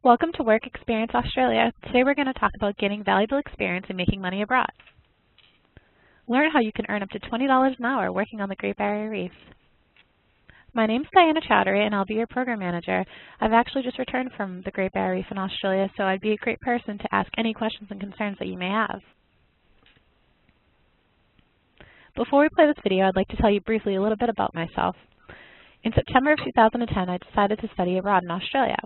Welcome to Work Experience Australia. Today we're going to talk about gaining valuable experience and making money abroad. Learn how you can earn up to $20 an hour working on the Great Barrier Reef. My name's Diana Chowdhury and I'll be your program manager. I've actually just returned from the Great Barrier Reef in Australia, so I'd be a great person to ask any questions and concerns that you may have. Before we play this video, I'd like to tell you briefly a little bit about myself. In September of 2010, I decided to study abroad in Australia.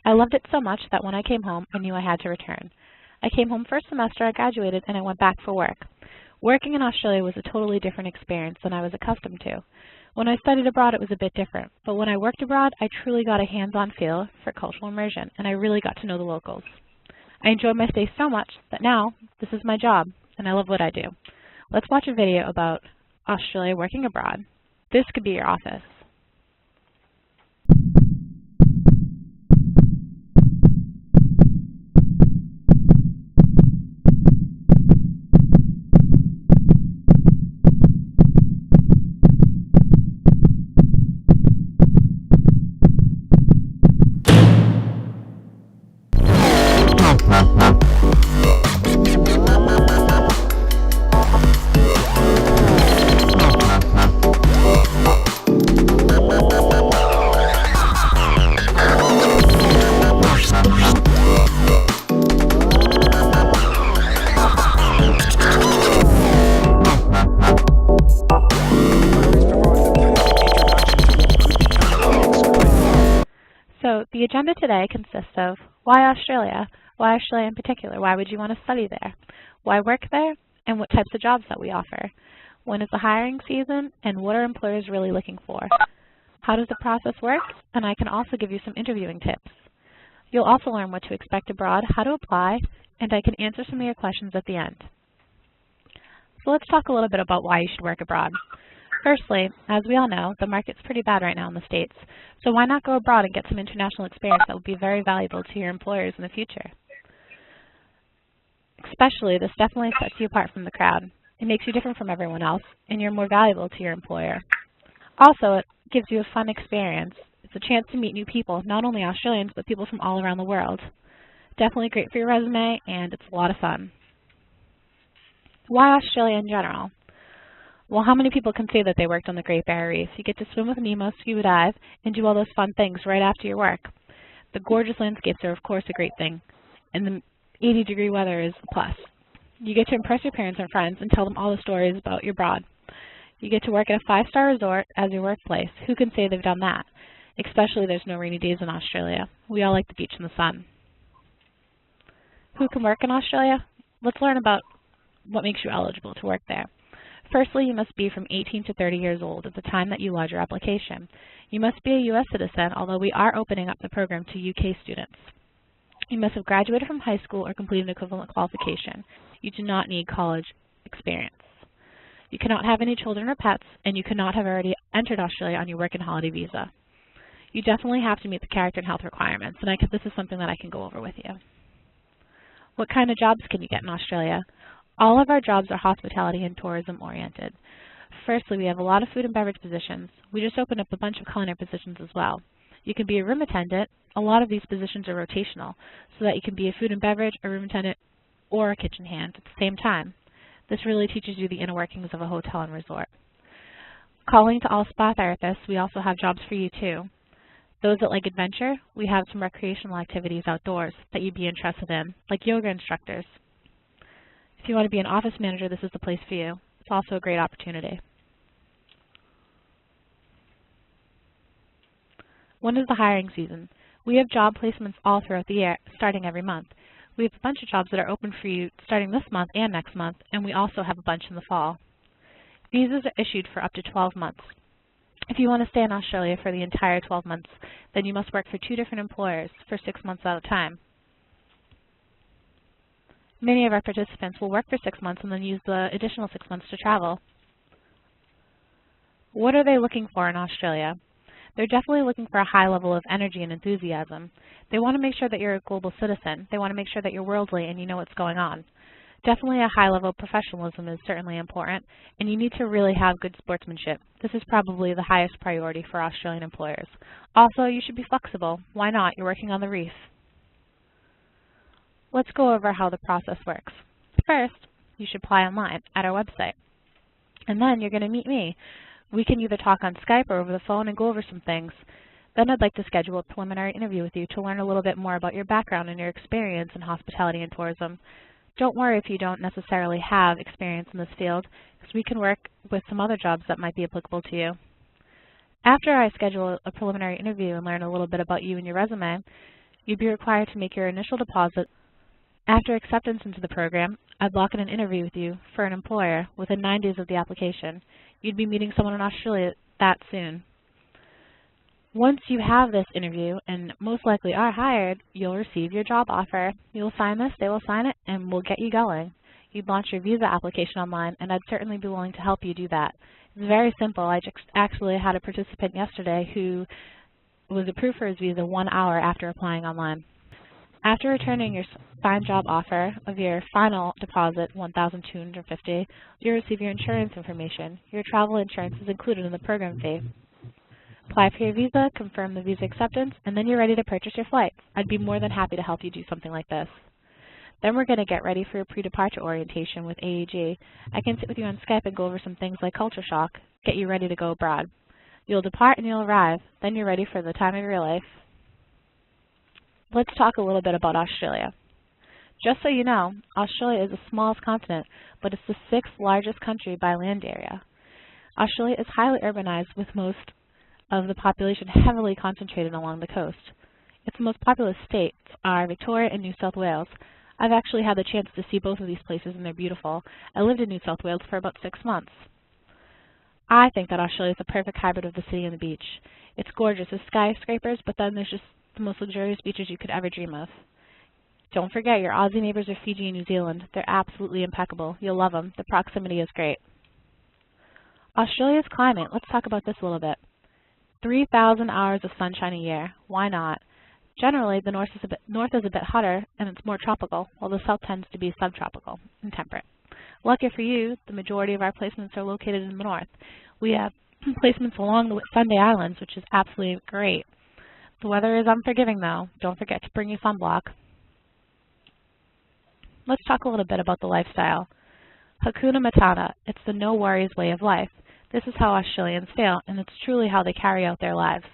I loved it so much that when I came home, I knew I had to return. I came home first semester, I graduated, and I went back for work. Working in Australia was a totally different experience than I was accustomed to. When I studied abroad, it was a bit different, but when I worked abroad, I truly got a hands-on feel for cultural immersion, and I really got to know the locals. I enjoyed my stay so much that now, this is my job, and I love what I do. Let's watch a video about Australia working abroad. This could be your office. So the agenda today consists of why Australia in particular, why would you want to study there, why work there, and what types of jobs that we offer, when is the hiring season, and what are employers really looking for, how does the process work, and I can also give you some interviewing tips. You'll also learn what to expect abroad, how to apply, and I can answer some of your questions at the end. So let's talk a little bit about why you should work abroad. Firstly, as we all know, the market's pretty bad right now in the States, so why not go abroad and get some international experience that will be very valuable to your employers in the future? Especially, this definitely sets you apart from the crowd. It makes you different from everyone else, and you're more valuable to your employer. Also, it gives you a fun experience. It's a chance to meet new people, not only Australians, but people from all around the world. Definitely great for your resume, and it's a lot of fun. Why Australia in general? Well, how many people can say that they worked on the Great Barrier Reef? You get to swim with Nemo, scuba dive, and do all those fun things right after your work. The gorgeous landscapes are, of course, a great thing, and the 80-degree weather is a plus. You get to impress your parents and friends and tell them all the stories about your abroad. You get to work at a 5-star resort as your workplace. Who can say they've done that? Especially there's no rainy days in Australia. We all like the beach and the sun. Who can work in Australia? Let's learn about what makes you eligible to work there. Firstly, you must be from 18 to 30 years old at the time that you lodge your application. You must be a U.S. citizen, although we are opening up the program to U.K. students. You must have graduated from high school or completed an equivalent qualification. You do not need college experience. You cannot have any children or pets, and you cannot have already entered Australia on your work and holiday visa. You definitely have to meet the character and health requirements, and this is something that I can go over with you. What kind of jobs can you get in Australia? All of our jobs are hospitality and tourism oriented. Firstly, we have a lot of food and beverage positions. We just opened up a bunch of culinary positions as well. You can be a room attendant. A lot of these positions are rotational, so that you can be a food and beverage, a room attendant, or a kitchen hand at the same time. This really teaches you the inner workings of a hotel and resort. Calling to all spa therapists, we also have jobs for you too. Those that like adventure, we have some recreational activities outdoors that you'd be interested in, like yoga instructors. If you want to be an office manager, this is the place for you. It's also a great opportunity. When is the hiring season? We have job placements all throughout the year, starting every month. We have a bunch of jobs that are open for you starting this month and next month, and we also have a bunch in the fall. Visas are issued for up to 12 months. If you want to stay in Australia for the entire 12 months, then you must work for 2 different employers for 6 months at a time. Many of our participants will work for 6 months and then use the additional 6 months to travel. What are they looking for in Australia? They're definitely looking for a high level of energy and enthusiasm. They want to make sure that you're a global citizen. They want to make sure that you're worldly and you know what's going on. Definitely a high level of professionalism is certainly important, and you need to really have good sportsmanship. This is probably the highest priority for Australian employers. Also, you should be flexible. Why not? You're working on the reef. Let's go over how the process works. First, you should apply online at our website. And then you're going to meet me. We can either talk on Skype or over the phone and go over some things. Then I'd like to schedule a preliminary interview with you to learn a little bit more about your background and your experience in hospitality and tourism. Don't worry if you don't necessarily have experience in this field, because we can work with some other jobs that might be applicable to you. After I schedule a preliminary interview and learn a little bit about you and your resume, you'd be required to make your initial deposit. After acceptance into the program, I'd lock in an interview with you for an employer within 9 days of the application. You'd be meeting someone in Australia that soon. Once you have this interview and most likely are hired, you'll receive your job offer. You'll sign this, they will sign it, and we'll get you going. You'd launch your visa application online, and I'd certainly be willing to help you do that. It's very simple. I just actually had a participant yesterday who was approved for his visa 1 hour after applying online. After returning your signed job offer of your final deposit, $1,250, you'll receive your insurance information. Your travel insurance is included in the program fee. Apply for your visa, confirm the visa acceptance, and then you're ready to purchase your flights. I'd be more than happy to help you do something like this. Then we're going to get ready for your pre-departure orientation with AAG. I can sit with you on Skype and go over some things like culture shock, get you ready to go abroad. You'll depart and you'll arrive. Then you're ready for the time of your life. Let's talk a little bit about Australia. Just so you know, Australia is the smallest continent, but it's the 6th largest country by land area. Australia is highly urbanized, with most of the population heavily concentrated along the coast. Its most populous states are Victoria and New South Wales. I've actually had the chance to see both of these places, and they're beautiful. I lived in New South Wales for about 6 months. I think that Australia is the perfect hybrid of the city and the beach. It's gorgeous with skyscrapers, but then there's just the most luxurious beaches you could ever dream of. Don't forget, your Aussie neighbors are Fiji and New Zealand. They're absolutely impeccable. You'll love them. The proximity is great. Australia's climate, let's talk about this a little bit. 3,000 hours of sunshine a year. Why not? Generally, the north is a bit hotter and it's more tropical, while the south tends to be subtropical and temperate. Lucky for you, the majority of our placements are located in the north. We have placements along the Sunday Islands, which is absolutely great. The weather is unforgiving though. Don't forget to bring your sunblock. Let's talk a little bit about the lifestyle. Hakuna Matata, it's the no worries way of life. This is how Australians feel, and it's truly how they carry out their lives.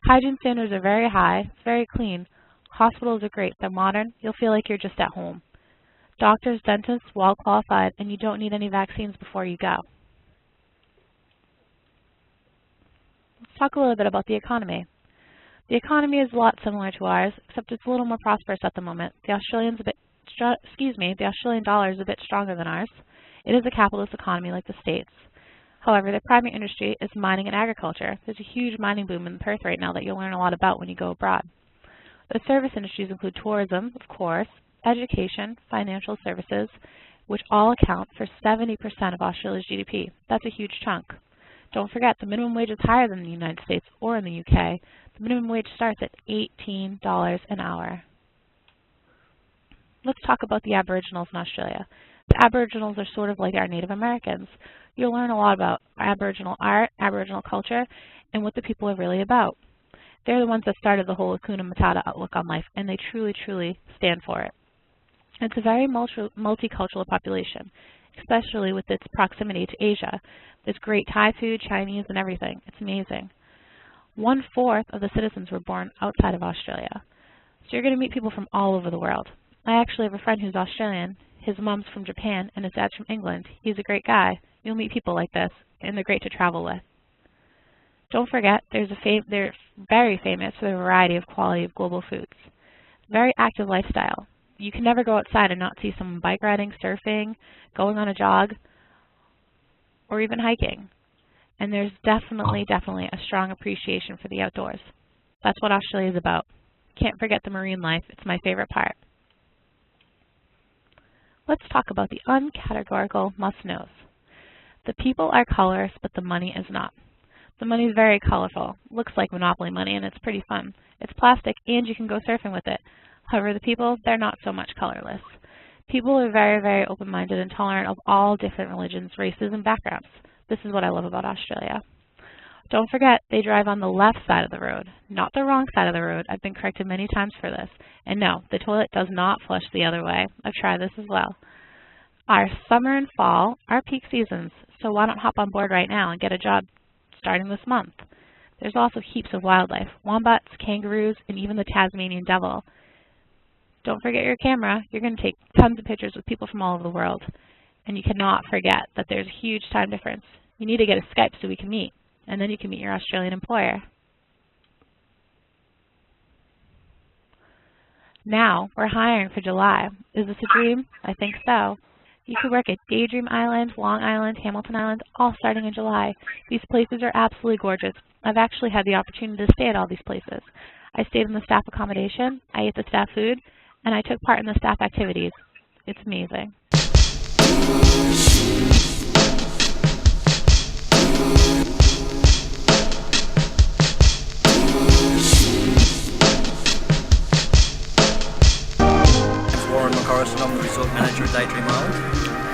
Hygiene standards are very high, it's very clean. Hospitals are great, they're modern, you'll feel like you're just at home. Doctors, dentists, well qualified, and you don't need any vaccines before you go. Let's talk a little bit about the economy. The economy is a lot similar to ours, except it's a little more prosperous at the moment. The Australian dollar is a bit stronger than ours. It is a capitalist economy like the States. However, the primary industry is mining and agriculture. There's a huge mining boom in Perth right now that you'll learn a lot about when you go abroad. The service industries include tourism, of course, education, financial services, which all account for 70% of Australia's GDP. That's a huge chunk. Don't forget, the minimum wage is higher than in the United States or in the UK. The minimum wage starts at $18 an hour. Let's talk about the Aboriginals in Australia. The Aboriginals are sort of like our Native Americans. You'll learn a lot about Aboriginal art, Aboriginal culture, and what the people are really about. They're the ones that started the whole Hakuna Matata outlook on life, and they truly, truly stand for it. It's a very multicultural population, especially with its proximity to Asia. There's great Thai food, Chinese, and everything. It's amazing. 1/4 of the citizens were born outside of Australia. So you're going to meet people from all over the world. I actually have a friend who's Australian. His mom's from Japan, and his dad's from England. He's a great guy. You'll meet people like this, and they're great to travel with. Don't forget, they're very famous for the variety of quality of global foods. Very active lifestyle. You can never go outside and not see someone bike riding, surfing, going on a jog, or even hiking. And there's definitely a strong appreciation for the outdoors. That's what Australia is about. Can't forget the marine life. It's my favorite part. Let's talk about the uncategorical must-knows. The people are colorist, but the money is not. The money is very colorful. Looks like Monopoly money, and it's pretty fun. It's plastic, and you can go surfing with it. However, the people, they're not so much colorless. People are very open-minded and tolerant of all different religions, races, and backgrounds. This is what I love about Australia. Don't forget, they drive on the left side of the road, not the wrong side of the road. I've been corrected many times for this. And no, the toilet does not flush the other way. I've tried this as well. Our summer and fall are peak seasons, so why don't hop on board right now and get a job starting this month? There's also heaps of wildlife, wombats, kangaroos, and even the Tasmanian devil. Don't forget your camera. You're going to take tons of pictures with people from all over the world. And you cannot forget that there's a huge time difference. You need to get a Skype so we can meet, and then you can meet your Australian employer. Now, we're hiring for July. Is this a dream? I think so. You could work at Daydream Island, Long Island, Hamilton Island, all starting in July. These places are absolutely gorgeous. I've actually had the opportunity to stay at all these places. I stayed in the staff accommodation, I ate the staff food, and I took part in the staff activities. It's amazing. I'm the resort manager at Daydream Island,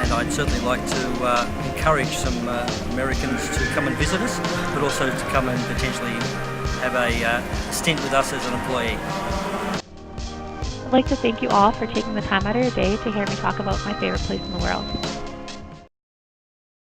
and I'd certainly like to encourage some Americans to come and visit us, but also to come and potentially have a stint with us as an employee. I'd like to thank you all for taking the time out of your day to hear me talk about my favorite place in the world.